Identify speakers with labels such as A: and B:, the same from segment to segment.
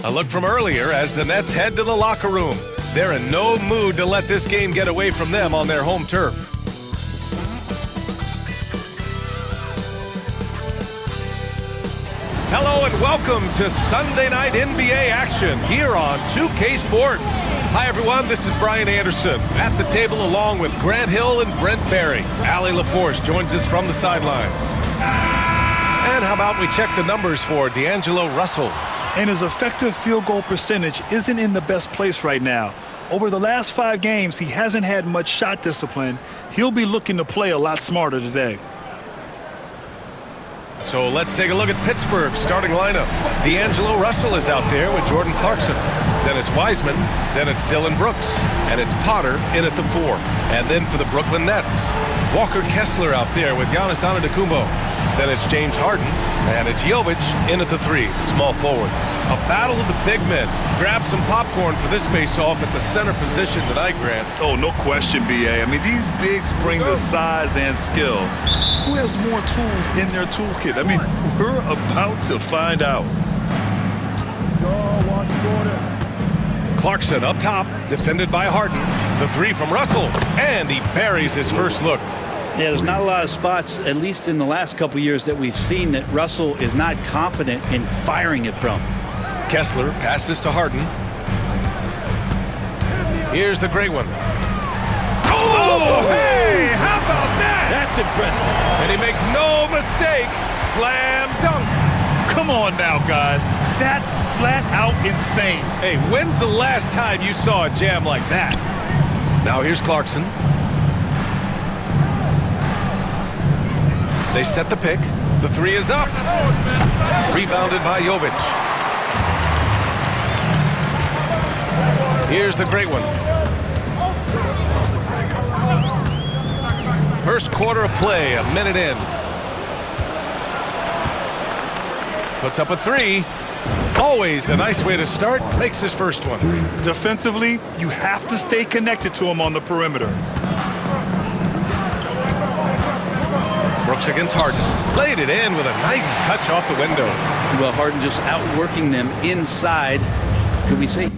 A: A look from earlier as the Nets head to the locker room. They're in no mood to let this game get away from them on their home turf. Hello and welcome to Sunday night NBA action here on 2K Sports. Hi everyone, this is Brian Anderson at the table along with Grant Hill and Brent Barry. Allie LaForce joins us from the sidelines. And how about we check the numbers for D'Angelo Russell?
B: And his effective field goal percentage isn't in the best place right now. Over the last 5 games, he hasn't had much shot discipline. He'll be looking to play a lot smarter today.
A: So let's take a look at Pittsburgh's starting lineup. D'Angelo Russell is out there with Jordan Clarkson. Then it's Wiseman. Then it's Dillon Brooks. And it's Potter in at the 4. And then for the Brooklyn Nets, Walker Kessler out there with Giannis Antetokounmpo. Then it's James Harden. And it's Jovic in at the 3, small forward. A battle of the big men. Grab some popcorn for this face-off at the center position tonight, Grant.
B: Oh, no question, B.A. I mean, these bigs bring the size and skill. Who has more tools in their toolkit? I mean, we're about to find out.
A: Clarkson up top, defended by Harden. The 3 from Russell, and he buries his first look.
C: Yeah, there's not a lot of spots, at least in the last couple years, that we've seen that Russell is not confident in firing it from.
A: Kessler passes to Harden. Here's the great one. Oh, hey, how about that?
C: That's impressive.
A: And he makes no mistake. Slam dunk.
B: Come on now, guys. That's flat out insane.
A: Hey, when's the last time you saw a jam like that? Now here's Clarkson. They set the pick. The 3 is up. Rebounded by Jovic. Here's the great one. First quarter of play, a minute in. Puts up a 3. Always a nice way to start. Makes his first one.
B: Defensively, you have to stay connected to him on the perimeter.
A: Brooks against Harden. Played it in with a nice touch off the window.
C: Well, Harden just outworking them inside. Could we say?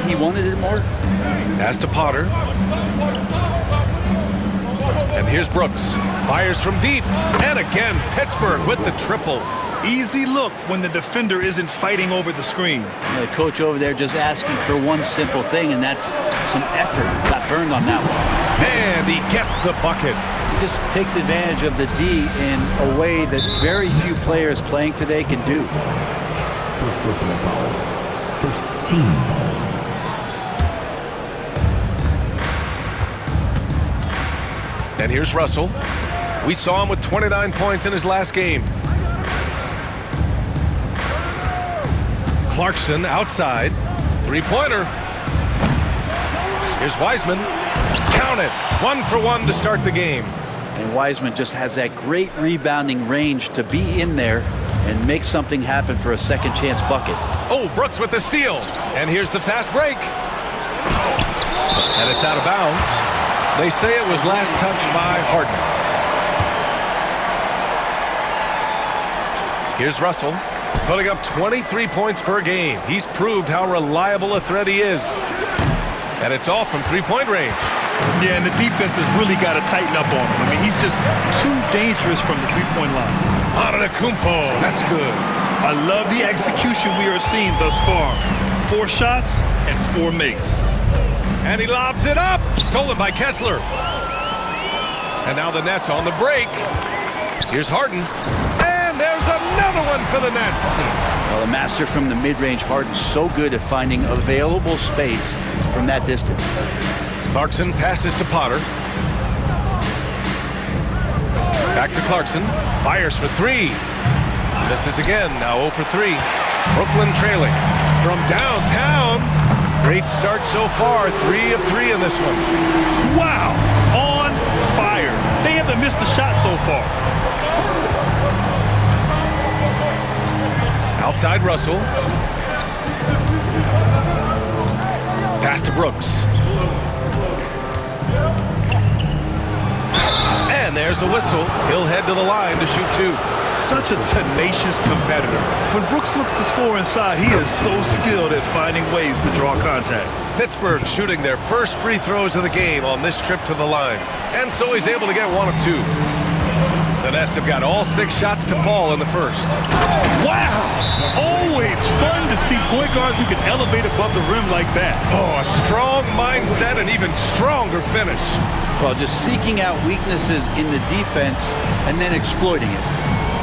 C: He wanted it more.
A: Pass to Potter. And here's Brooks. Fires from deep. And again, Pittsburgh with the triple.
B: Easy look when the defender isn't fighting over the screen.
C: The coach over there just asking for one simple thing, and that's some effort. Got burned on that one.
A: And he gets the bucket.
C: He just takes advantage of the D in a way that very few players playing today can do.
D: First personal foul. First team foul.
A: And here's Russell. We saw him with 29 points in his last game. Clarkson outside. 3-pointer. Here's Wiseman. Count it. 1 for 1 to start the game.
C: And Wiseman just has that great rebounding range to be in there and make something happen for a second chance bucket.
A: Oh, Brooks with the steal. And here's the fast break. And it's out of bounds. They say it was last touched by Harden. Here's Russell, putting up 23 points per game. He's proved how reliable a threat he is. And it's all from 3-point range.
B: Yeah, and the defense has really got to tighten up on him. I mean, he's just too dangerous from the 3-point line.
A: Antetokounmpo, that's good.
B: I love the execution we are seeing thus far. 4 shots and 4 makes.
A: And he lobs it up. Stolen by Kessler. And now the Nets on the break. Here's Harden. And there's another one for the Nets.
C: Well, the master from the mid-range, Harden's so good at finding available space from that distance.
A: Clarkson passes to Potter. Back to Clarkson. Fires for 3. Misses again. Now 0 for 3. Brooklyn trailing. From downtown. Great start so far. 3 of 3 in this one.
B: Wow. On fire. They haven't missed a shot so far.
A: Outside Russell. Pass to Brooks. And there's a whistle. He'll head to the line to shoot two.
B: Such a tenacious competitor. When Brooks looks to score inside, he is so skilled at finding ways to draw contact.
A: Pittsburgh shooting their first free throws of the game on this trip to the line. And so he's able to get one of two. The Nets have got all 6 shots to fall in the first.
B: Wow! Always fun to see point guards who can elevate above the rim like that.
A: Oh, a strong mindset and even stronger finish.
C: Well, just seeking out weaknesses in the defense and then exploiting it.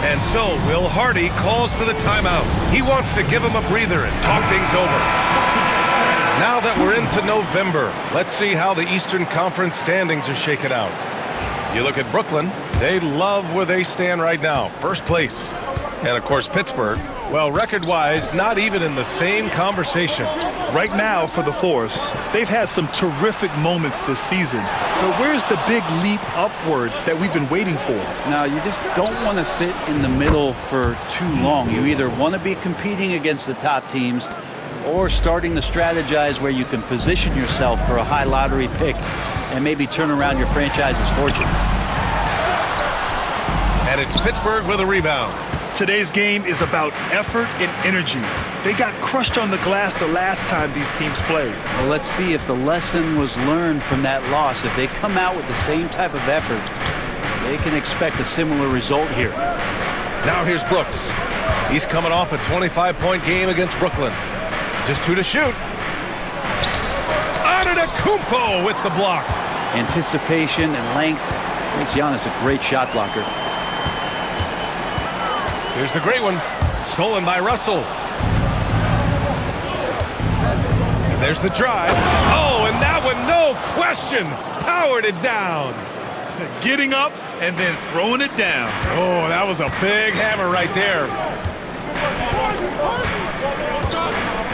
A: And so Will Hardy calls for the timeout. He wants to give him a breather and talk things over. Now that we're into November, let's see how the Eastern Conference standings are shaken out. You look at Brooklyn, they love where they stand right now, first place. And of course Pittsburgh, well, record-wise, not even in the same conversation.
B: Right now for the Force, they've had some terrific moments this season. But where's the big leap upward that we've been waiting for?
C: Now, you just don't want to sit in the middle for too long. You either want to be competing against the top teams or starting to strategize where you can position yourself for a high lottery pick and maybe turn around your franchise's fortunes.
A: And it's Pittsburgh with a rebound.
B: Today's game is about effort and energy. They got crushed on the glass the last time these teams played.
C: Well, let's see if the lesson was learned from that loss. If they come out with the same type of effort, they can expect a similar result here.
A: Now here's Brooks. He's coming off a 25-point game against Brooklyn. Just 2 to shoot. Antetokounmpo with the block.
C: Anticipation and length makes Giannis a great shot blocker.
A: Here's the great one. Stolen by Russell. And there's the drive. Oh, and that one, no question, powered it down.
B: Getting up and then throwing it down.
A: Oh, that was a big hammer right there.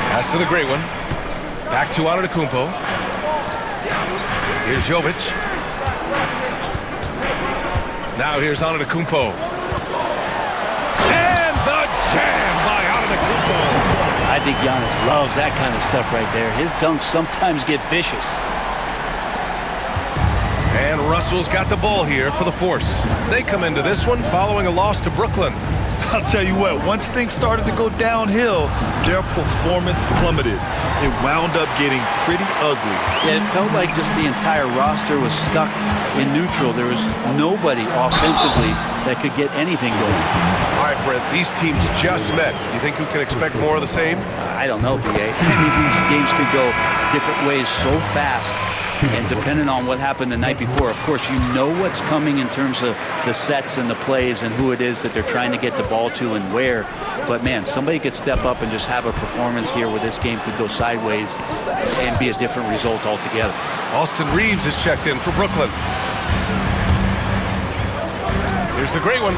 A: Pass to the great one. Back to Antetokounmpo. Here's Jovic. Now here's Antetokounmpo. And the jam by Antetokounmpo.
C: I think Giannis loves that kind of stuff right there. His dunks sometimes get vicious.
A: And Russell's got the ball here for the Force. They come into this one following a loss to Brooklyn.
B: I'll tell you what, once things started to go downhill, their performance plummeted. It wound up getting pretty ugly.
C: Yeah, it felt like just the entire roster was stuck in neutral. There was nobody offensively that could get anything going.
A: All right, Brent, these teams just met. You think we can expect more of the same?
C: I don't know, PA. I mean, these games could go different ways so fast. And depending on what happened the night before, of course, you know what's coming in terms of the sets and the plays and who it is that they're trying to get the ball to and where. But, man, somebody could step up and just have a performance here where this game could go sideways and be a different result altogether.
A: Austin Reeves is checked in for Brooklyn. Here's the great one.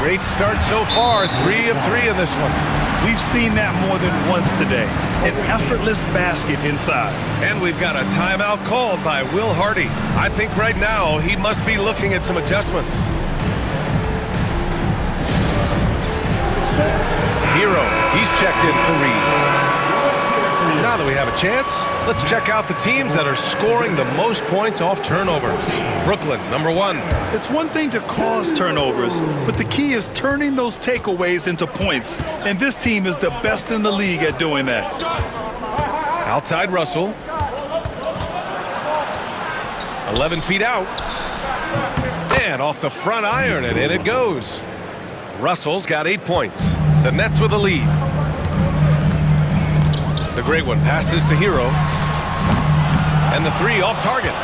A: Great start so far. 3 of 3 in this one.
B: We've seen that more than once today. An effortless basket inside.
A: And we've got a timeout called by Will Hardy. I think right now he must be looking at some adjustments. Hero, he's checked in for Reeves. Now that we have a chance, let's check out the teams that are scoring the most points off turnovers. Brooklyn, number 1.
B: It's one thing to cause turnovers, but the key is turning those takeaways into points. And this team is the best in the league at doing that.
A: Outside Russell. 11 feet out. And off the front iron, and in it goes. Russell's got 8 points. The Nets with the lead. The great one passes to Hero. And the 3 off target.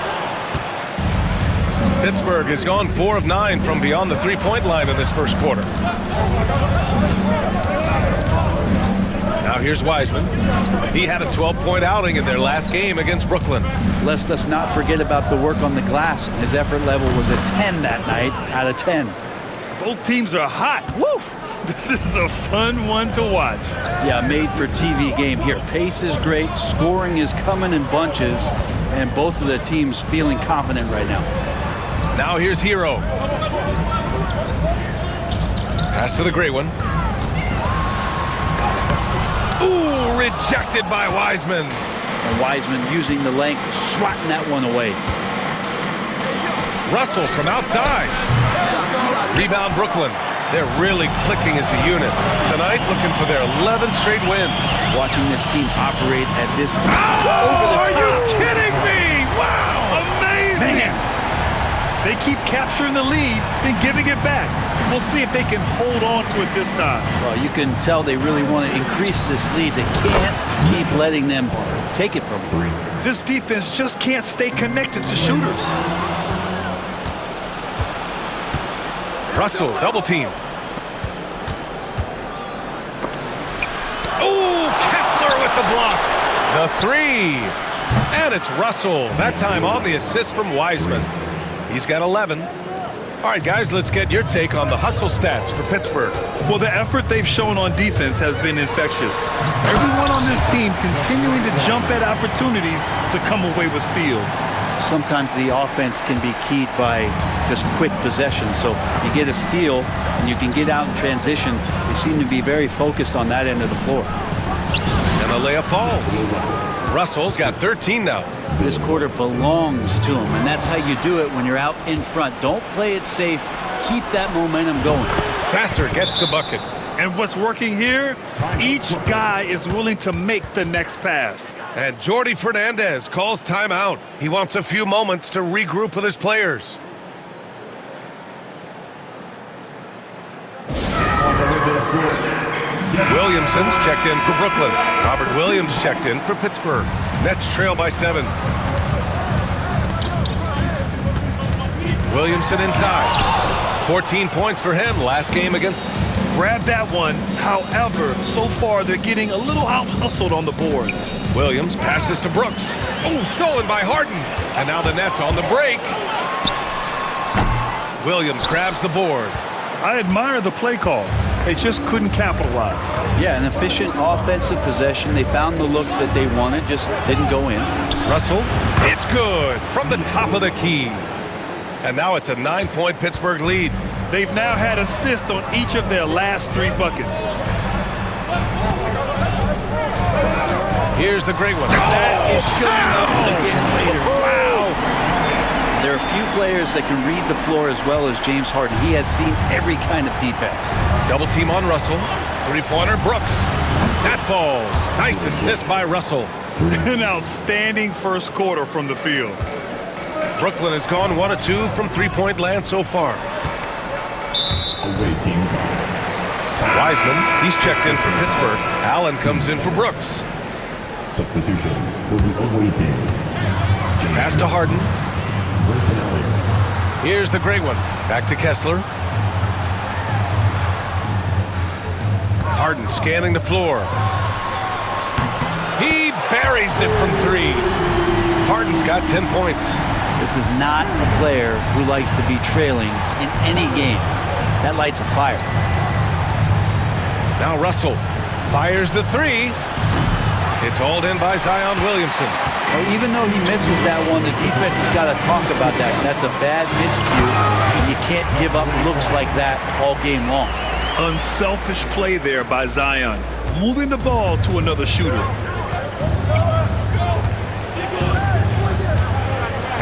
A: Pittsburgh has gone 4 of 9 from beyond the 3-point line in this first quarter. Now here's Wiseman. He had a 12-point outing in their last game against Brooklyn.
C: Let's us not forget about the work on the glass. His effort level was a 10 that night out of 10.
B: Both teams are hot. Woo! This is a fun one to watch.
C: Yeah, made-for-TV game here. Pace is great. Scoring is coming in bunches. And both of the teams feeling confident right now.
A: Now here's Hero. Pass to the great one. Ooh, rejected by Wiseman.
C: And Wiseman using the length, swatting that one away.
A: Russell from outside. Rebound Brooklyn. They're really clicking as a unit. Tonight, looking for their 11th straight win.
C: Watching this team operate at this
A: Are you kidding me? Wow! Amazing!
B: Man, they keep capturing the lead, then giving it back. We'll see if they can hold on to it this time.
C: Well, you can tell they really want to increase this lead. They can't keep letting them take it from them.
B: This defense just can't stay connected to shooters.
A: Russell, double team. Oh, Kessler with the block. The three. And it's Russell. That time on the assist from Wiseman. He's got 11. All right, guys, let's get your take on the hustle stats for Pittsburgh.
B: Well, the effort they've shown on defense has been infectious. Everyone on this team continuing to jump at opportunities to come away with steals.
C: Sometimes the offense can be keyed by just quick possession. So you get a steal and you can get out in transition. They seem to be very focused on that end of the floor.
A: And the layup falls. Russell's got 13 now.
C: This quarter belongs to him, and that's how you do it when you're out in front. Don't play it safe. Keep that momentum going.
A: Sasser gets the bucket.
B: And what's working here? Each guy is willing to make the next pass.
A: And Jordi Fernandez calls timeout. He wants a few moments to regroup with his players. Williamson's checked in for Brooklyn. Robert Williams checked in for Pittsburgh. Nets trail by 7. Williamson inside. 14 points for him last game against.
B: Grab that one. However, so far they're getting a little out-hustled on the boards.
A: Williams passes to Brooks. Oh, stolen by Harden. And now the Nets on the break. Williams grabs the board.
B: I admire the play call. They just couldn't capitalize.
C: Yeah, an efficient offensive possession. They found the look that they wanted, just didn't go in.
A: Russell, it's good from the top of the key. And now it's a 9-point Pittsburgh lead.
B: They've now had assists on each of their last 3 buckets.
A: Here's the great one.
C: That is showing up again later. Wow. There are a few players that can read the floor as well as James Harden. He has seen every kind of defense.
A: Double team on Russell. 3-pointer, Brooks. That falls. Nice assist by Russell.
B: An outstanding first quarter from the field.
A: Brooklyn has gone 1 of 2 from 3-point land so far.
D: Away team.
A: Wiseman, he's checked in for Pittsburgh. Allen comes in for Brooks.
D: Substitutions for the away team.
A: Pass to Harden.
D: Personnel.
A: Here's the great one. Back to Kessler. Harden scanning the floor. He buries it from 3. Harden's got 10 points.
C: This is not a player who likes to be trailing in any game. That lights a fire.
A: Now Russell fires the 3. It's hauled in by Zion Williamson.
C: Well, even though he misses that one, the defense has got to talk about that. That's a bad miscue. You can't give up looks like that all game long.
B: Unselfish play there by Zion, moving the ball to another shooter.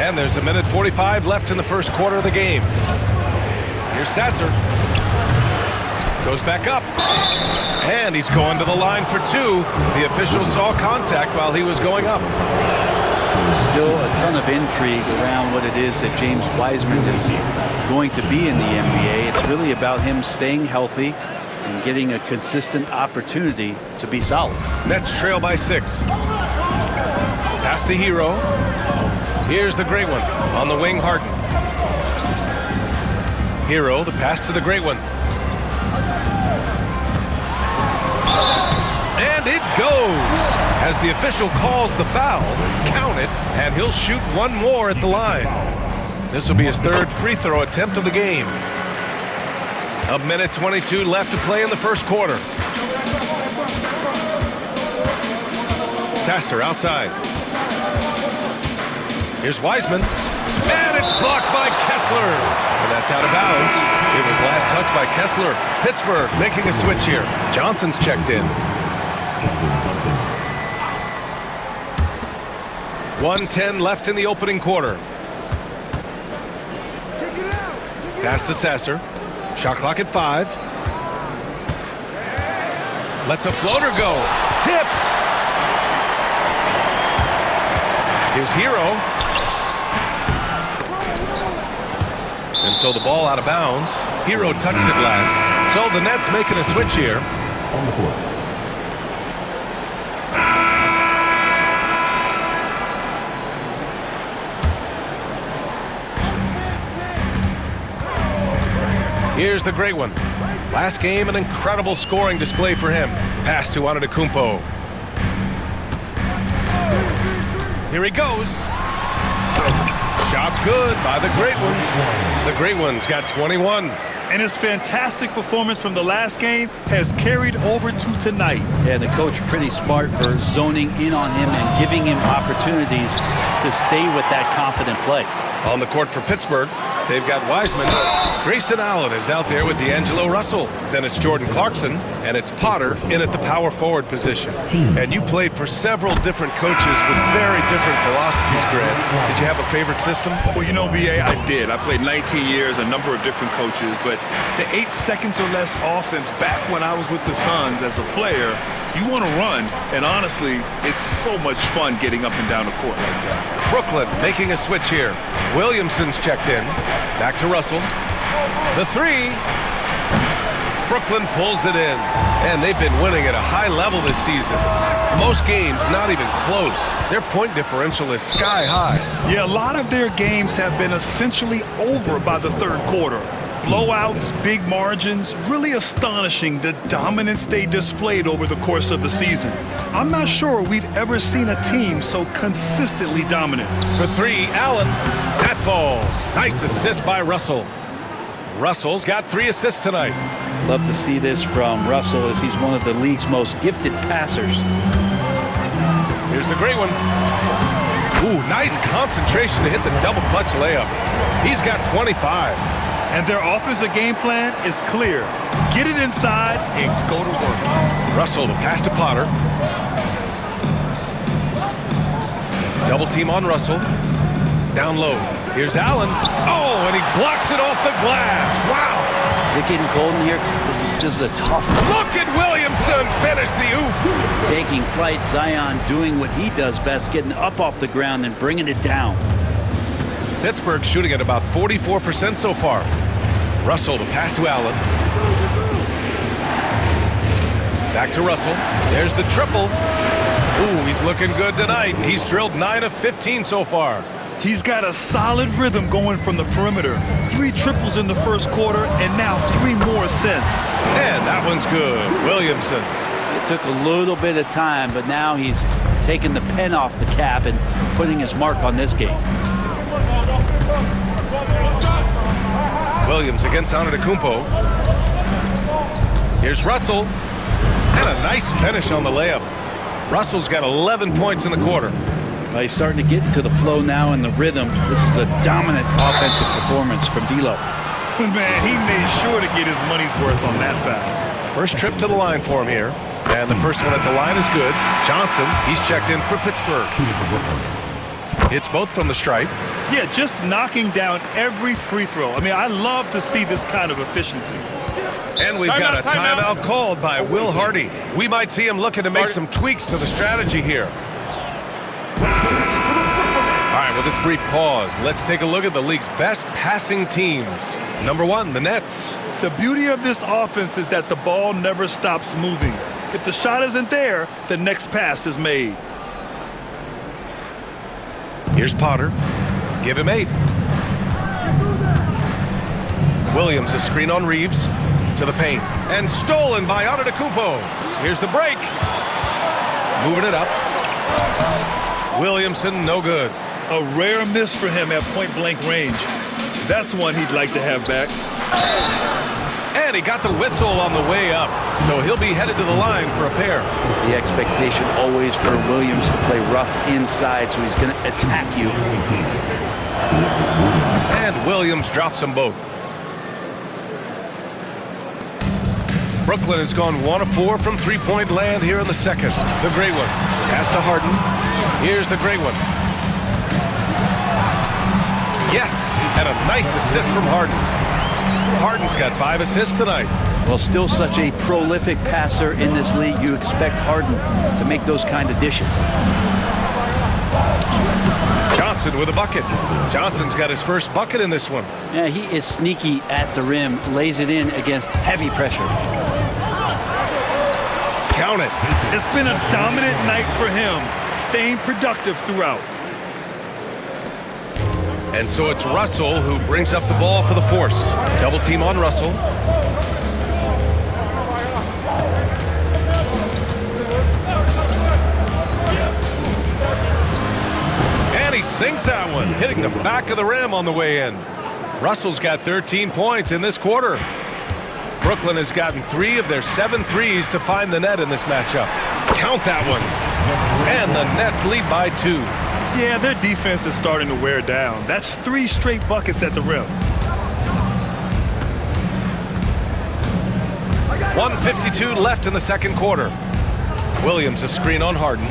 A: And there's 1:45 left in the first quarter of the game. Here's Sasser. Goes back up. And he's going to the line for 2. The official saw contact while he was going up.
C: Still a ton of intrigue around what it is that James Wiseman is going to be in the NBA. It's really about him staying healthy and getting a consistent opportunity to be solid.
A: Nets trail by 6. Pass to Hero. Here's the great one on the wing, Harden. Hero, the pass to the great one. And it goes as the official calls the foul. Count it, and he'll shoot one more at the line. This will be his 3rd free throw attempt of the game. 1:22 left to play in the first quarter. Sasser outside. Here's Wiseman. And it's blocked by Kessler. And that's out of bounds. It was last touched by Kessler. Pittsburgh making a switch here. Johnson's checked in.
D: Johnson.
A: 1:10 left in the opening quarter. Pass to Sasser. Shot clock at 5. Lets a floater go. Tipped. Here's Hero. And so the ball out of bounds. Hero touched it last. So the Nets making a switch here.
D: On the court.
A: Here's the great one. Last game, an incredible scoring display for him. Pass to Antetokounmpo. Here he goes. Shot's good by the great one. The great one's got 21.
B: And his fantastic performance from the last game has carried over to tonight.
C: Yeah, the coach pretty smart for zoning in on him and giving him opportunities to stay with that confident play.
A: On the court for Pittsburgh, they've got Wiseman. Grayson Allen is out there with D'Angelo Russell. Then it's Jordan Clarkson, and it's Potter in at the power forward position. And you played for several different coaches with very different philosophies, Grant. Did you have a favorite system?
E: Well, you know, B.A., I did. I played 19 years, a number of different coaches, but the 8 seconds or less offense back when I was with the Suns as a player, you want to run, and honestly, it's so much fun getting up and down the court like that.
A: Brooklyn making a switch here. Williamson's checked in. Back to Russell. The 3. Brooklyn pulls it in. And they've been winning at a high level this season. Most games not even close. Their point differential is sky high.
B: Yeah, a lot of their games have been essentially over by the third quarter. Blowouts, big margins, really astonishing the dominance they displayed over the course of the season. I'm not sure we've ever seen a team so consistently dominant.
A: For 3, Allen. That falls. Nice assist by Russell. Russell's got 3 assists tonight.
C: Love to see this from Russell as he's one of the league's most gifted passers.
A: Here's the great one. Ooh, nice concentration to hit the double clutch layup. He's got 25.
B: And their offensive game plan is clear. Get it inside and go to work.
A: Russell, the pass to Potter. Double team on Russell. Down low. Here's Allen. Oh, and he blocks it off the glass. Wow.
C: Is it getting cold in here? This is just a tough one.
A: Look at Williamson finish the oop.
C: Taking flight, Zion doing what he does best, getting up off the ground and bringing it down.
A: Pittsburgh shooting at about 44% so far. Russell, the pass to Allen. Back to Russell. There's the triple. Ooh, he's looking good tonight. He's drilled 9 of 15 so far.
B: He's got a solid rhythm going from the perimeter. 3 triples in the first quarter and now 3 more since.
A: And that one's good. Williamson.
C: It took a little bit of time, but now he's taking the pen off the cap and putting his mark on this game.
A: Williams against Antetokounmpo. Here's Russell. And a nice finish on the layup. Russell's got 11 points in the quarter.
C: He's starting to get into the flow now and the rhythm. This is a dominant offensive performance from D'Lo.
B: Man, he made sure to get his money's worth on that foul.
A: First trip to the line for him here. And the first one at the line is good. Johnson, he's checked in for Pittsburgh. Hits both from the stripe.
B: Yeah, just knocking down every free throw. I mean, I love to see this kind of efficiency.
A: And we've got a timeout called by Will Hardy. We might see him looking to make some tweaks to the strategy here. All right, with this brief pause, let's take a look at the league's best passing teams. Number 1, the Nets.
B: The beauty of this offense is that the ball never stops moving. If the shot isn't there, the next pass is made.
A: Here's Potter. Give him 8. Williams, a screen on Reeves. To the paint. And stolen by Antetokounmpo. Here's the break. Moving it up. Williamson, no good.
B: A rare miss for him at point-blank range. That's one he'd like to have back.
A: And he got the whistle on the way up. So he'll be headed to the line for a pair.
C: The expectation always for Williams to play rough inside, so he's going to attack you.
A: And Williams drops them both. Brooklyn has gone 1 of 4 from three-point land here in the second. The great one. Pass to Harden. Here's the great one. Yes, and a nice assist from Harden. Harden's got 5 assists tonight.
C: Well, still such a prolific passer in this league. You expect Harden to make those kind of dishes.
A: Johnson with a bucket. Johnson's got his first bucket in this one.
C: Yeah, he is sneaky at the rim, lays it in against heavy pressure.
A: Count it.
B: It's been a dominant night for him, staying productive throughout.
A: And so it's Russell who brings up the ball for the force. Double team on Russell. And he sinks that one, hitting the back of the rim on the way in. Russell's got 13 points in this quarter. Brooklyn has gotten 3 of their 7 threes to find the net in this matchup. Count that one. And the Nets lead by 2.
B: Yeah, their defense is starting to wear down. That's 3 straight buckets at the rim.
A: 1:52 left in the second quarter. Williams a screen on Harden.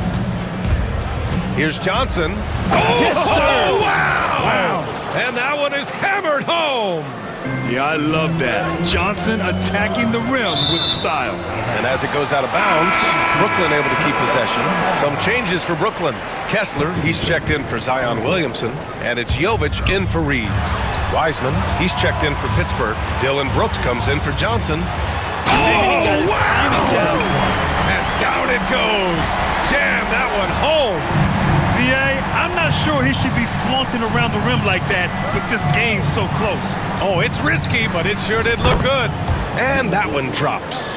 A: Here's Johnson. Oh,
B: Yes, sir.
A: Wow. And that one is hammered home.
B: Yeah, I love that. Johnson attacking the rim with style.
A: And as it goes out of bounds, Brooklyn able to keep possession. Some changes for Brooklyn. Kessler, he's checked in for Zion Williamson, and it's Jovic in for Reeves. Wiseman, he's checked in for Pittsburgh. Dylan Brooks comes in for Johnson.
C: Oh, wow!
A: And down it goes. Jam that one home.
B: BA, I'm not sure he should be flaunting around the rim like that with this game so close.
A: Oh, it's risky, but it sure did look good. And that one drops.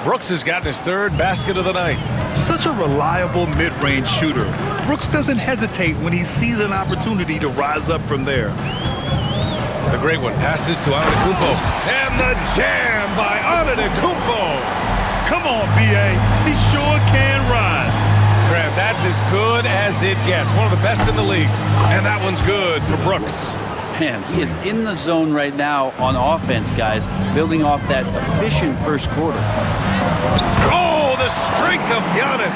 A: Brooks has gotten his 3rd basket of the night.
B: Such a reliable mid-range shooter. Brooks doesn't hesitate when he sees an opportunity to rise up from there.
A: The great one passes to Antetokounmpo. And the jam by Antetokounmpo.
B: Come on, BA. He sure can rise.
A: Grant, that's as good as it gets. One of the best in the league. And that one's good for Brooks.
C: Man, he is in the zone right now on offense, guys, building off that efficient first quarter.
A: Oh, the streak of Giannis.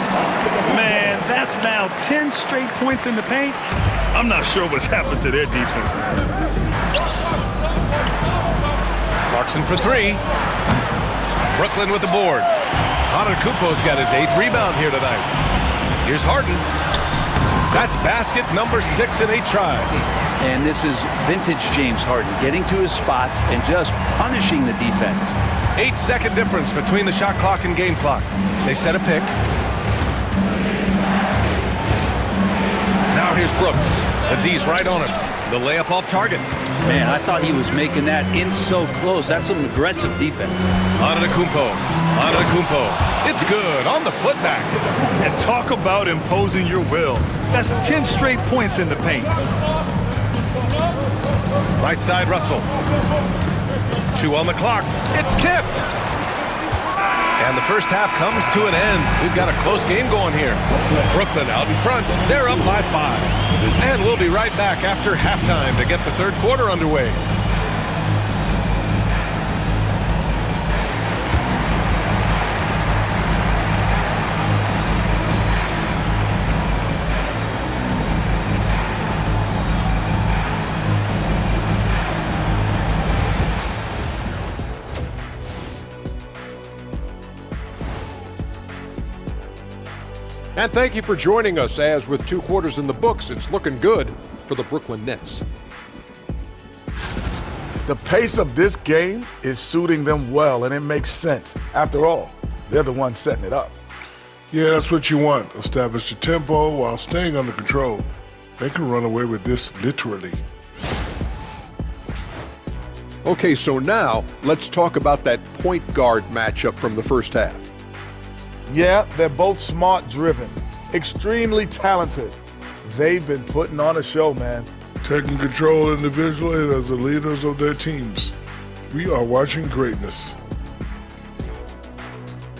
B: Man, that's now 10 straight points in the paint. I'm not sure what's happened to their defense, man.
A: Clarkson for 3. Brooklyn with the board. Antetokounmpo's got his 8th rebound here tonight. Here's Harden. That's basket number 6 in 8 tries.
C: And this is vintage James Harden, getting to his spots and just punishing the defense.
A: 8-second difference between the shot clock and game clock. They set a pick. Now here's Brooks. The D's right on him. The layup off target.
C: Man, I thought he was making that in so close. That's some aggressive defense.
A: Antetokounmpo. It's good on the putback.
B: And talk about imposing your will. That's 10 straight points in the paint.
A: Right side Russell. 2 on the clock. It's tipped. And the first half comes to an end. We've got a close game going here. Brooklyn out in front. They're up by 5. And we'll be right back after halftime to get the third quarter underway.
F: And thank you for joining us, as with 2 quarters in the books, it's looking good for the Brooklyn Nets.
G: The pace of this game is suiting them well, and it makes sense. After all, they're the ones setting it up.
H: Yeah, that's what you want. Establish the tempo while staying under control. They can run away with this literally.
F: Okay, so now let's talk about that point guard matchup from the first half.
G: Yeah, they're both smart-driven, extremely talented. They've been putting on a show, man.
H: Taking control individually as the leaders of their teams. We are watching greatness.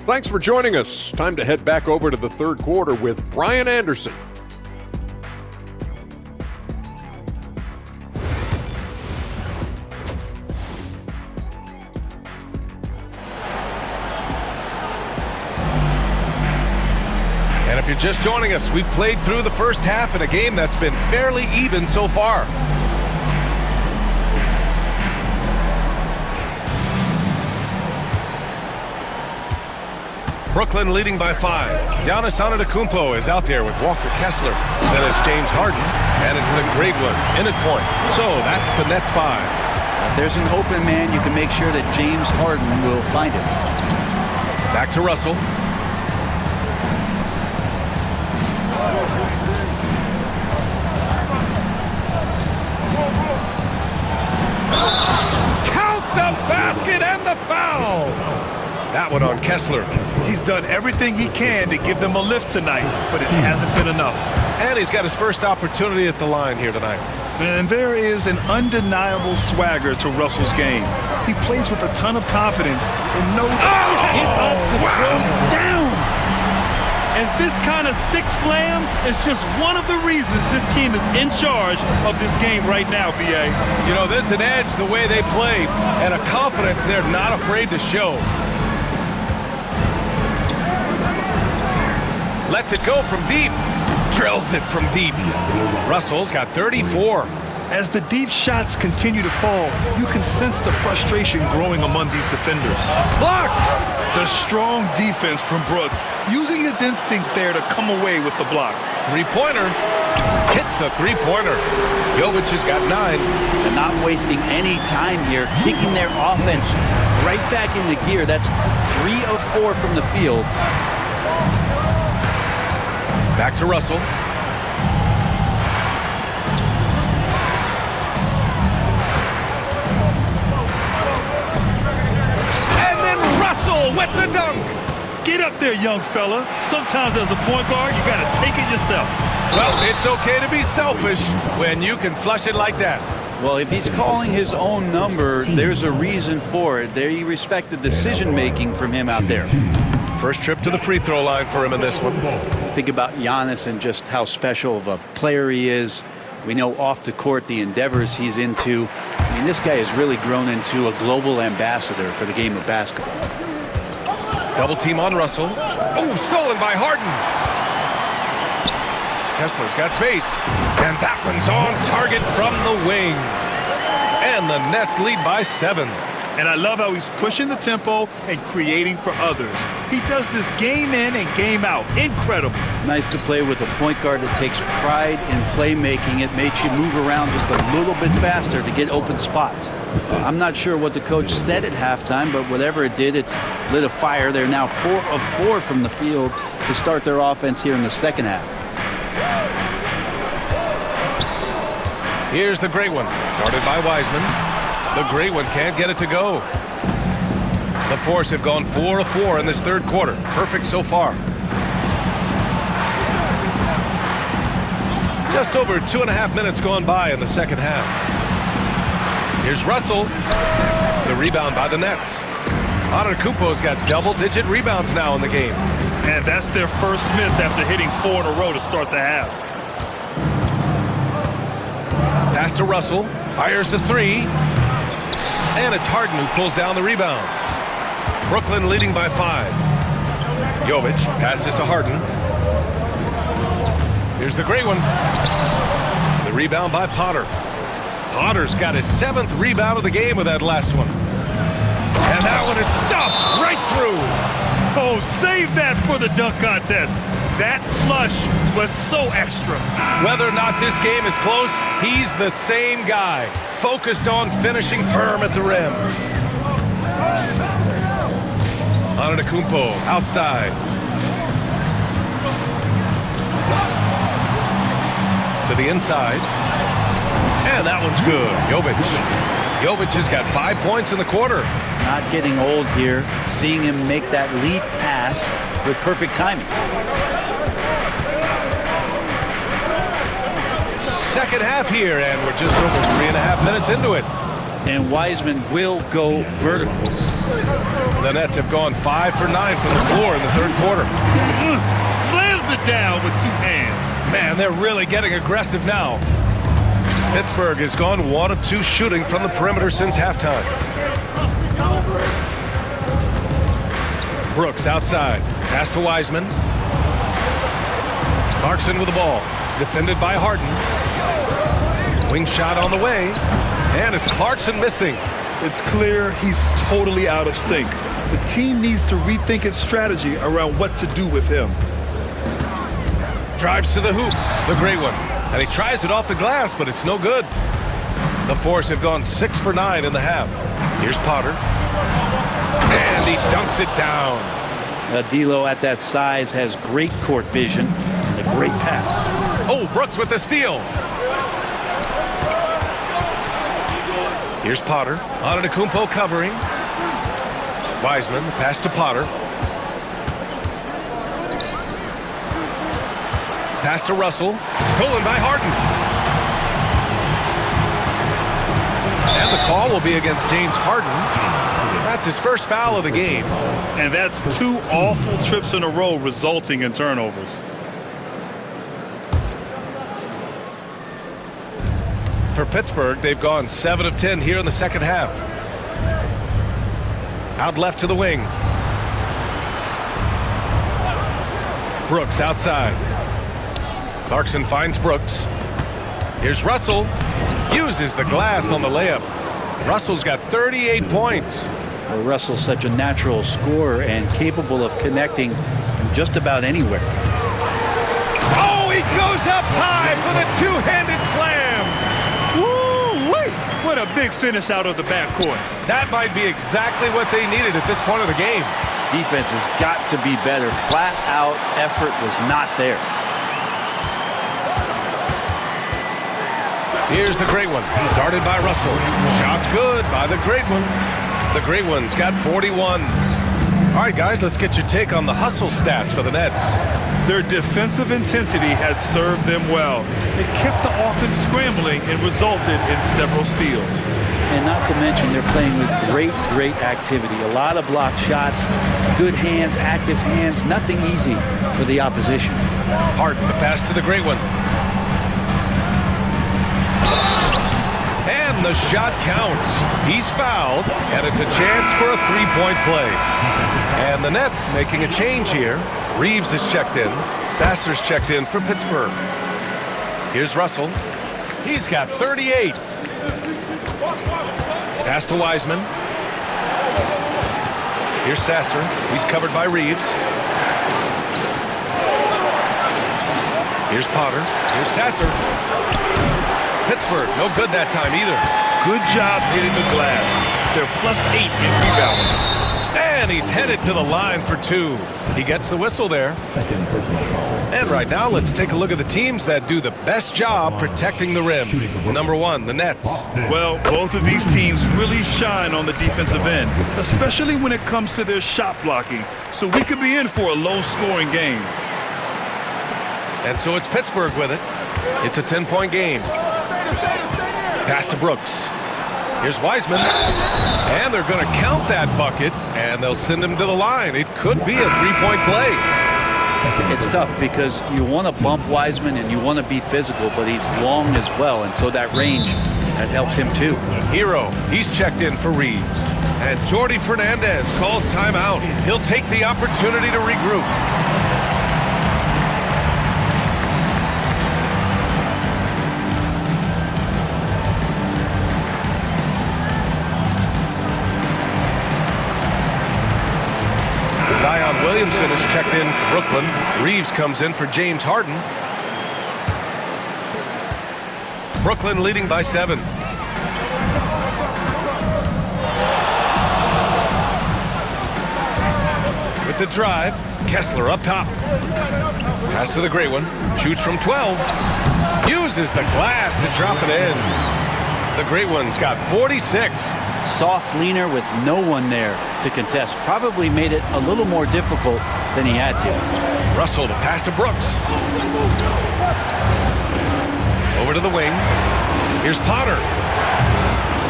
F: Thanks for joining us. Time to head back over to the third quarter with Brian Anderson.
A: And if you're just joining us, we've played through the first half in a game that's been fairly even so far. Brooklyn leading by 5. Giannis Antetokounmpo is out there with Walker Kessler. Then it's James Harden, and it's the great one in at point. So that's the Nets 5.
C: If there's an open man, you can make sure that James Harden will find it.
A: Back to Russell. Count the basket and the foul. That one on Kessler.
B: He's done everything he can to give them a lift tonight, but it hasn't been enough.
A: And he's got his first opportunity at the line here tonight.
B: And there is an undeniable swagger to Russell's game. He plays with a ton of confidence and knows
C: Get up to throw down.
E: And this kind of sick slam is just one of the reasons this team is in charge of this game right now, B.A.
A: You know, there's an edge the way they play and a confidence they're not afraid to show. Lets it go from deep. Drills it from deep. Russell's got 34.
B: as the deep shots continue to fall, you can sense the frustration growing among these defenders.
A: Blocked!
B: The strong defense from Brooks, using his instincts there to come away with the block.
A: Three-pointer. Hits the three-pointer. Jovic has got 9.
C: They're not wasting any time here, kicking their offense right back into gear. That's 3 of 4 from the field.
A: Back to Russell. And then Russell with the dunk.
B: Get up there, young fella. Sometimes as a point guard, you got to take it yourself.
A: Well, it's okay to be selfish when you can flush it like that.
C: Well, if he's calling his own number, there's a reason for it. They respect the decision-making from him out there.
A: First trip to the free throw line for him in this one.
C: Think about Giannis and just how special of a player he is. We know off the court the endeavors he's into. I mean, this guy has really grown into a global ambassador for the game of basketball.
A: Double team on Russell. Oh, stolen by Harden. Kessler's got space. And that one's on target from the wing. And the Nets lead by 7.
B: And I love how he's pushing the tempo and creating for others. He does this game in and game out. Incredible.
C: Nice to play with a point guard that takes pride in playmaking. It makes you move around just a little bit faster to get open spots. I'm not sure what the coach said at halftime, but whatever it did, it's lit a fire. They're now 4 of 4 from the field to start their offense here in the second half.
A: Here's the great one, guarded by Wiseman. The great one can't get it to go. The Force have gone 4 of 4 in this third quarter. Perfect so far. Just over 2.5 minutes gone by in the second half. Here's Russell. The rebound by the Nets. Antetokounmpo's got double-digit rebounds now in the game.
B: And that's their first miss after hitting 4 in a row to start the half.
A: Pass to Russell. Fires the 3. And it's Harden who pulls down the rebound. Brooklyn leading by 5. Jovic passes to Harden. Here's the great one. The rebound by Potter. Potter's got his 7th rebound of the game with that last one. And that one is stuffed right through.
B: Oh, save that for the dunk contest. That flush was so extra.
A: Whether or not this game is close, he's the same guy, focused on finishing firm at the rim. Antetokounmpo outside. To the inside. And that one's good. Jovic. Jovic has got 5 points in the quarter.
C: Not getting old here, seeing him make that lead pass with perfect timing.
A: Second half here, and we're just over 3.5 minutes into it.
C: And Wiseman will go vertical.
A: The Nets have gone 5 for 9 from the floor in the third quarter.
B: Slams it down with 2 hands.
A: Man, they're really getting aggressive now. Pittsburgh has gone 1 of 2 shooting from the perimeter since halftime. Brooks outside. Pass to Wiseman. Clarkson with the ball. Defended by Harden. Wing shot on the way. And it's Clarkson missing.
E: It's clear he's totally out of sync. The team needs to rethink its strategy around what to do with him.
A: Drives to the hoop. The great one. And he tries it off the glass, but it's no good. The Force have gone 6 for 9 in the half. Here's Potter. And he dunks it down.
C: D'Lo at that size has great court vision and a great pass.
A: Oh, Brooks with the steal. Here's Potter. Antetokounmpo covering. Wiseman, the pass to Potter. Pass to Russell. Stolen by Harden. And the call will be against James Harden. That's his first foul of the game.
B: And that's 2 awful trips in a row resulting in turnovers.
A: For Pittsburgh, they've gone 7 of 10 here in the second half. Out left to the wing. Brooks outside. Clarkson finds Brooks. Here's Russell. Uses the glass on the layup. Russell's got 38 points.
C: Well, Russell's such a natural scorer and capable of connecting from just about anywhere.
A: Oh, he goes up high for the two-handed slam.
B: Woo-wee! What a big finish out of the backcourt.
A: That might be exactly what they needed at this point of the game.
C: Defense has got to be better. Flat out effort was not there.
A: Here's the great one. Guarded by Russell. Shots good by the great one. The great one's got 41. All right, guys, let's get your take on the hustle stats for the Nets.
B: Their defensive intensity has served them well. It kept the offense scrambling and resulted in several steals.
C: And not to mention they're playing with great activity. A lot of block shots, good hands, active hands, nothing easy for the opposition.
A: Harden, the pass to the great one. And the shot counts. He's fouled, and it's a chance for a three-point play. And the Nets making a change here. Reeves is checked in. Sasser's checked in for Pittsburgh. Here's Russell. He's got 38. Pass to Wiseman. Here's Sasser. He's covered by Reeves. Here's Potter. Here's Sasser. Pittsburgh, no good that time either.
B: Good job hitting the glass. They're +8 in rebounding.
A: And he's headed to the line for 2. He gets the whistle there.
D: Second personal foul.
A: And right now, let's take a look at the teams that do the best job protecting the rim. Number 1, the Nets.
B: Well, both of these teams really shine on the defensive end, especially when it comes to their shot blocking. So we could be in for a low-scoring game.
A: And so it's Pittsburgh with it. It's a 10-point game. Pass to Brooks. Here's Wiseman. And they're going to count that bucket, and they'll send him to the line. It could be a three-point play.
C: It's tough because you want to bump Wiseman and you want to be physical, but he's long as well, and so that range, that helps him too.
A: Hero, he's checked in for Reeves. And Jordi Fernandez calls timeout. He'll take the opportunity to regroup. Zion Williamson is checked in for Brooklyn. Reeves comes in for James Harden. Brooklyn leading by 7. With the drive, Kessler up top. Pass to the great one. Shoots from 12. Uses the glass to drop it in. The great one's got 46.
C: Soft leaner with no one there to contest. Probably made it a little more difficult than he had to.
A: Russell to pass to Brooks. Over to the wing. Here's Potter.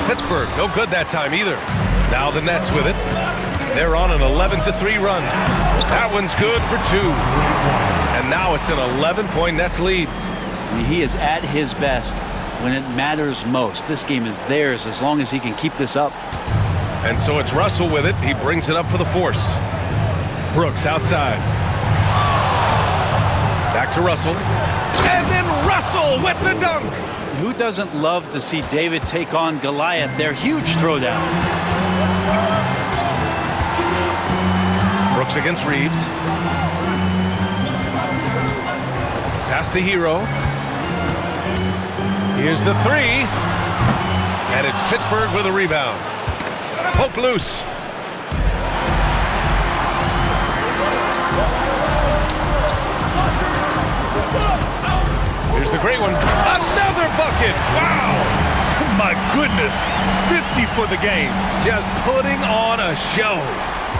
A: Pittsburgh, no good that time either. Now the Nets with it. They're on an 11-3 run. That one's good for 2. And now it's an 11-point Nets lead.
C: I mean, he is at his best when it matters most. This game is theirs as long as he can keep this up.
A: And so it's Russell with it. He brings it up for the Force. Brooks outside. Back to Russell. And then Russell with the dunk.
C: Who doesn't love to see David take on Goliath? Their huge throwdown.
A: Brooks against Reeves. Pass to Hero. Here's the three. And it's Pittsburgh with a rebound. Poke loose. Here's the great one. Another bucket. Wow.
B: My goodness, 50 for the game.
A: Just putting on a show.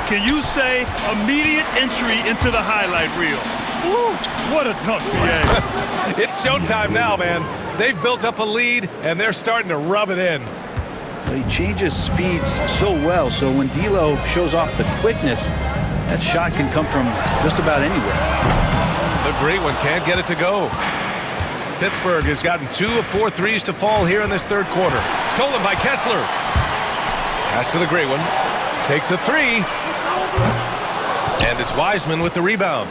B: Can you say immediate entry into the highlight reel? Woo, what a dunk, BA.
A: It's showtime now, man. They've built up a lead, and they're starting to rub it in.
C: But he changes speeds so well, so when D'Lo shows off the quickness, that shot can come from just about anywhere.
A: The great one can't get it to go. Pittsburgh has gotten 2 of 4 threes to fall here in this third quarter. Stolen by Kessler. Pass to the great one. Takes a three. And it's Wiseman with the rebound.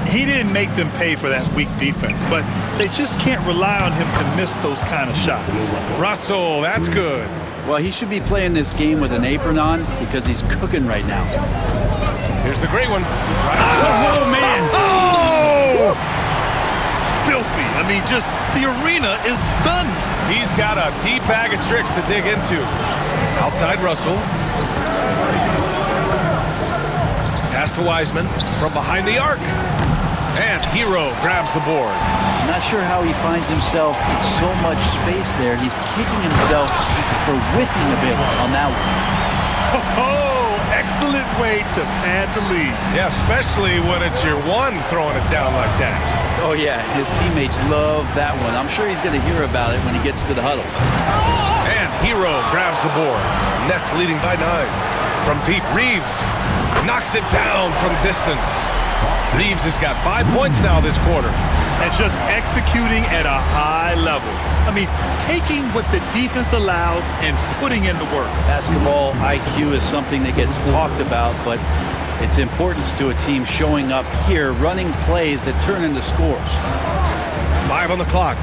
B: He didn't make them pay for that weak defense, but they just can't rely on him to miss those kind of shots.
A: Russell, that's good.
C: Well, he should be playing this game with an apron on because he's cooking right now.
A: Here's the great one.
B: Oh, man.
A: Oh!
B: Filthy. I mean, just the arena is stunned.
A: He's got a deep bag of tricks to dig into. Outside Russell. Pass to Wiseman from behind the arc. And Hero grabs the board.
C: I'm not sure how he finds himself in so much space there. He's kicking himself for whiffing a bit on that one.
B: Oh, excellent way to pad the lead.
A: Yeah, especially when it's your one throwing it down like that.
C: Oh, yeah, his teammates love that one. I'm sure he's going to hear about it when he gets to the huddle.
A: And Hero grabs the board. Nets leading by 9. From deep, Reeves knocks it down from distance. Reeves has got 5 points now this quarter.
B: And just executing at a high level. I mean, taking what the defense allows and putting in the work.
C: Basketball IQ is something that gets talked about, but its importance to a team showing up here, running plays that turn into scores.
A: 5 on the clock.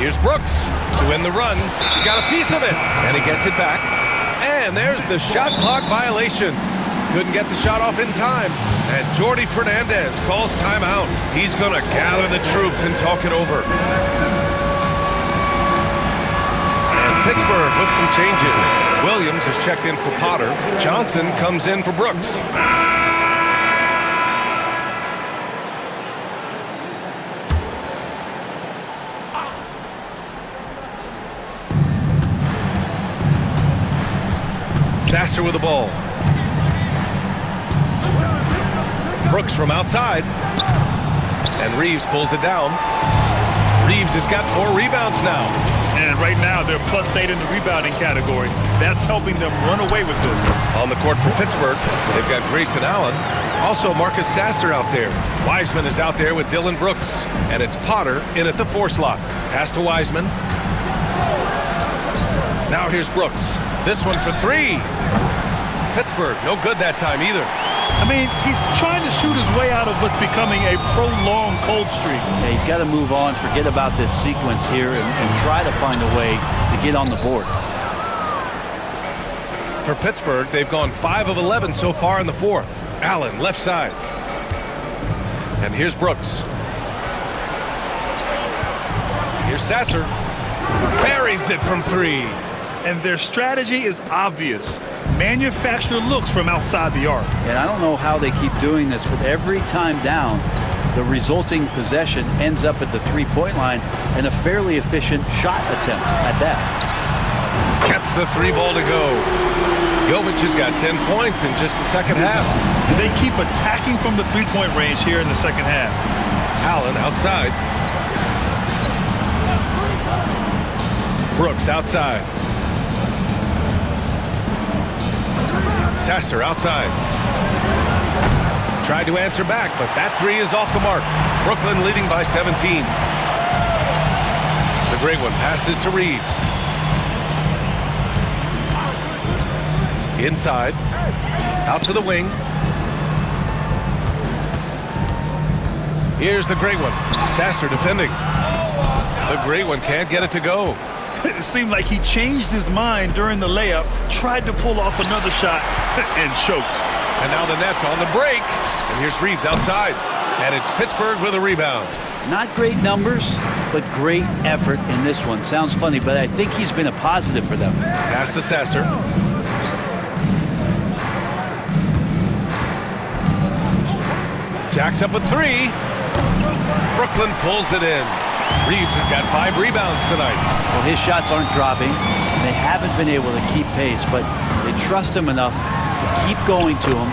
A: Here's Brooks to win the run. He got a piece of it, and he gets it back. And there's the shot clock violation. Couldn't get the shot off in time. And Jordi Fernandez calls timeout. He's going to gather the troops and talk it over. And Pittsburgh with some changes. Williams has checked in for Potter. Johnson comes in for Brooks. Sasser with the ball. Brooks from outside. And Reeves pulls it down. Reeves has got 4 rebounds now.
B: And right now, they're +8 in the rebounding category. That's helping them run away with this.
A: On the court for Pittsburgh, they've got Grayson Allen. Also, Marcus Sasser out there. Wiseman is out there with Dylan Brooks. And it's Potter in at the 4 slot. Pass to Wiseman. Now here's Brooks. This one for 3. Pittsburgh, no good that time either.
B: I mean, he's trying to shoot his way out of what's becoming a prolonged cold streak.
C: Yeah, he's got to move on, forget about this sequence here, and try to find a way to get on the board.
A: For Pittsburgh, they've gone 5 of 11 so far in the 4th. Allen, left side. And here's Brooks. Here's Sasser. Buries it from 3.
B: And their strategy is obvious. Manufacture looks from outside the arc.
C: And I don't know how they keep doing this, but every time down, the resulting possession ends up at the 3-point line and a fairly efficient shot attempt at that.
A: Gets the 3 ball to go. Jovic has got 10 points in just the second half.
B: And they keep attacking from the 3-point range here in the second half.
A: Allen outside. Brooks outside. Sasser outside. Tried to answer back, but that 3 is off the mark. Brooklyn leading by 17. The great one passes to Reeves. Inside. Out to the wing. Here's the great one. Sasser defending. The great one can't get it to go.
B: It seemed like he changed his mind during the layup, tried to pull off another shot, and choked.
A: And now the Nets on the break. And here's Reeves outside. And it's Pittsburgh with a rebound.
C: Not great numbers, but great effort in this one. Sounds funny, but I think he's been a positive for them.
A: Pass to Sasser. Jacks up with 3. Brooklyn pulls it in. Reeves has got 5 rebounds tonight.
C: Well, his shots aren't dropping. They haven't been able to keep pace, but they trust him enough to keep going to him,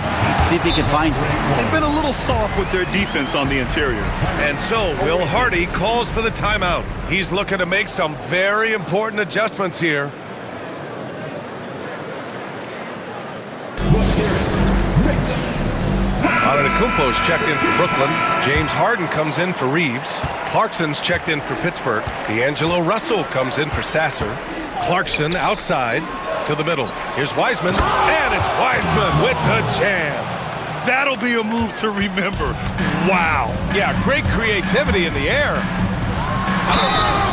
C: see if he can find him.
B: They've been a little soft with their defense on the interior.
A: And so Will Hardy calls for the timeout. He's looking to make some very important adjustments here. Antetokounmpo's checked in for Brooklyn. James Harden comes in for Reeves. Clarkson's checked in for Pittsburgh. D'Angelo Russell comes in for Sasser. Clarkson outside to the middle. Here's Wiseman, and it's Wiseman with the jam.
B: That'll be a move to remember. Wow.
A: Yeah, great creativity in the air.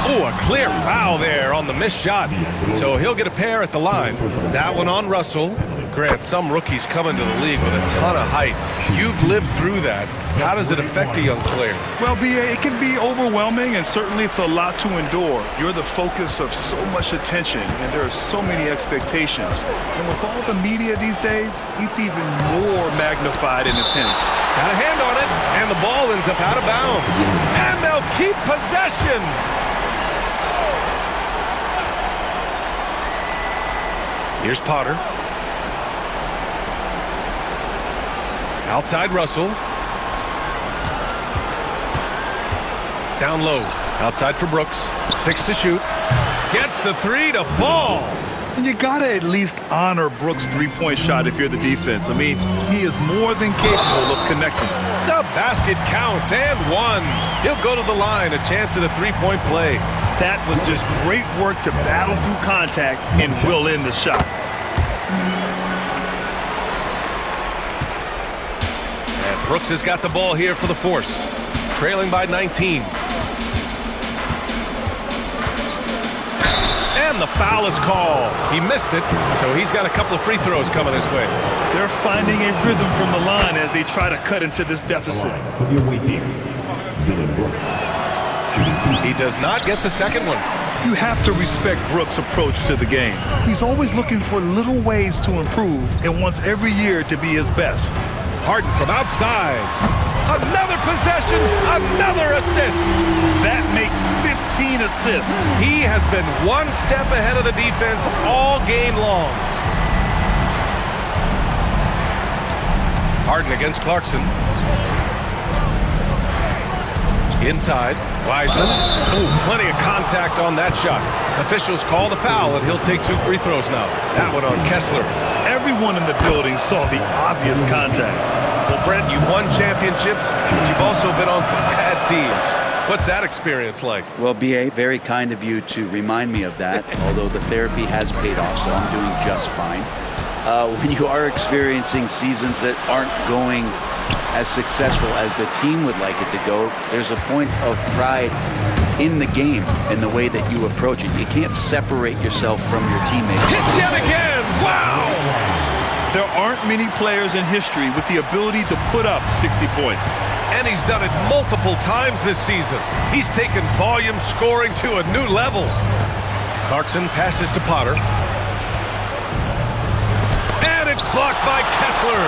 A: Oh, a clear foul there on the missed shot. So he'll get a pair at the line. That one on Russell. Grant, some rookies come into the league with a ton of height. You've lived through that. How does it affect a young player?
B: Well, B.A., it can be overwhelming, and certainly it's a lot to endure. You're the focus of so much attention, and there are so many expectations. And with all the media these days, it's even more magnified and intense.
A: Got a hand on it, and the ball ends up out of bounds. And they'll keep possession. Here's Potter. Outside Russell. Down low. Outside for Brooks. 6 to shoot. Gets the 3 to fall.
B: And you gotta at least honor Brooks' three-point shot if you're the defense. I mean, he is more than capable of connecting.
A: The basket counts and 1. He'll go to the line, a chance at a three-point play.
B: That was just great work to battle through contact and will in the shot.
A: And Brooks has got the ball here for the Force, trailing by 19. And the foul is called. He missed it, so he's got a couple of free throws coming his way.
B: They're finding a rhythm from the line as they try to cut into this deficit.
A: He does not get the second one.
B: You have to respect Brooks' approach to the game. He's always looking for little ways to improve and wants every year to be his best.
A: Harden from outside. Another possession, another assist.
B: That makes 15 assists.
A: He has been one step ahead of the defense all game long. Harden against Clarkson. Inside, Wiseman. Oh, plenty of contact on that shot. Officials call the foul, and he'll take 2 free throws now. That one on Kessler.
B: Everyone in the building saw the obvious contact.
A: Well, Brent, you've won championships, but you've also been on some bad teams. What's that experience like?
C: Well, B.A., very kind of you to remind me of that, although the therapy has paid off, so I'm doing just fine. When you are experiencing seasons that aren't going as successful as the team would like it to go, there's a point of pride in the game and the way that you approach it. You can't separate yourself from your teammates.
A: Hits yet again! Wow!
B: There aren't many players in history with the ability to put up 60 points.
A: And he's done it multiple times this season. He's taken volume scoring to a new level. Clarkson passes to Potter. And it's blocked by Kessler.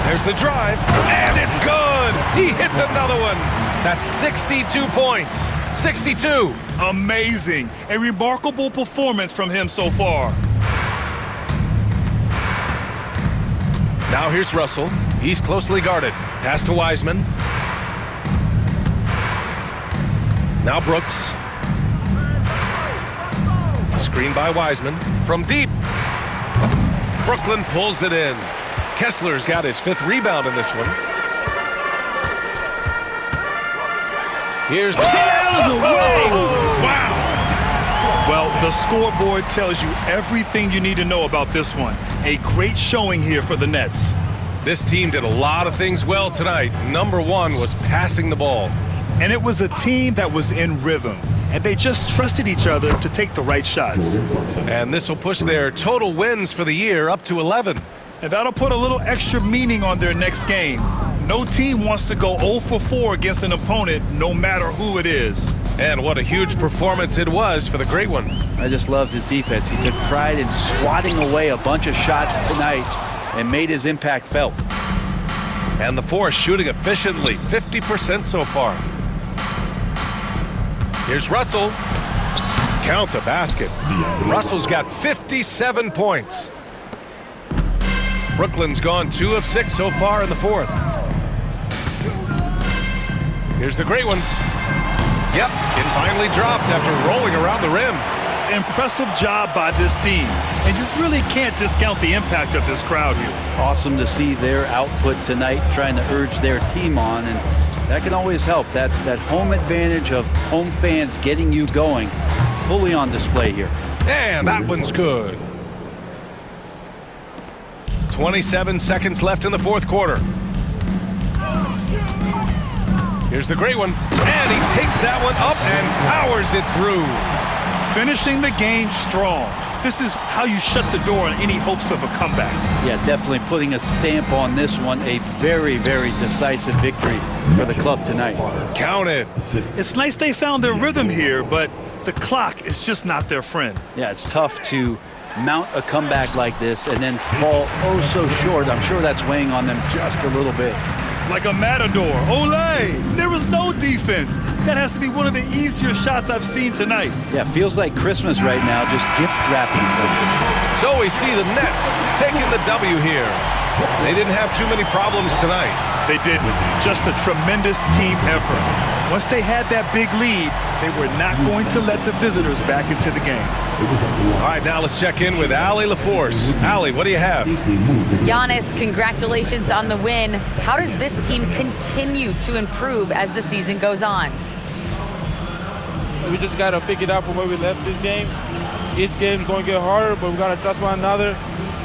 A: There's the drive, and it's good! He hits another one. That's 62 points. 62.
B: Amazing. A remarkable performance from him so far.
A: Now here's Russell. He's closely guarded. Pass to Wiseman. Now Brooks. Screen by Wiseman. From deep. Brooklyn pulls it in. Kessler's got his 5th rebound in this one. Here's...
B: Get out of the way!
A: Wow!
B: Well, The scoreboard tells you everything you need to know about this one. A great showing here for the Nets.
A: This team did a lot of things well tonight. Number one was passing the ball.
B: And it was a team that was in rhythm, and they just trusted each other to take the right shots.
A: And this will push their total wins for the year up to 11.
B: And that'll put a little extra meaning on their next game. No team wants to go 0 for 4 against an opponent, no matter who it is.
A: And what a huge performance it was for the Great One.
C: I just loved his defense. He took pride in swatting away a bunch of shots tonight and made his impact felt.
A: And the Force shooting efficiently, 50% so far. Here's Russell. Count the basket. Russell's got 57 points. Brooklyn's gone 2 of 6 so far in the fourth. Here's the Great One. Yep, it finally drops after rolling around the rim.
B: Impressive job by this team, and you really can't discount the impact of this crowd here.
C: Awesome to see their output tonight, trying to urge their team on, and that can always help. That home advantage of home fans getting you going, fully on display here.
A: And that one's good. 27 seconds left in the fourth quarter. Here's the Great One, and he takes that one up and powers it through.
B: Finishing the game strong. This is how you shut the door on any hopes of a comeback.
C: Yeah, definitely putting a stamp on this one. A very, very decisive victory for the club tonight.
A: Count it.
B: It's nice they found their rhythm here, but the clock is just not their friend.
C: Yeah, it's tough to mount a comeback like this and then fall oh so short. I'm sure that's weighing on them just a little bit.
B: Like a matador. Olé! There was no defense. That has to be one of the easier shots I've seen tonight.
C: Yeah, feels like Christmas right now, just gift wrapping things.
A: So we see the Nets taking the W here. They didn't have too many problems tonight.
B: They didn't. Just a tremendous team effort. Once they had that big lead, they were not going to let the visitors back into the game.
A: All right, now let's check in with Allie LaForce. Allie, what do you have?
I: Giannis, congratulations on the win. How does this team continue to improve as the season goes on?
J: We just got to pick it up from where we left this game. Each game is going to get harder, but we got to trust one another,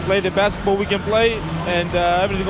J: play the basketball we can play, and everything's going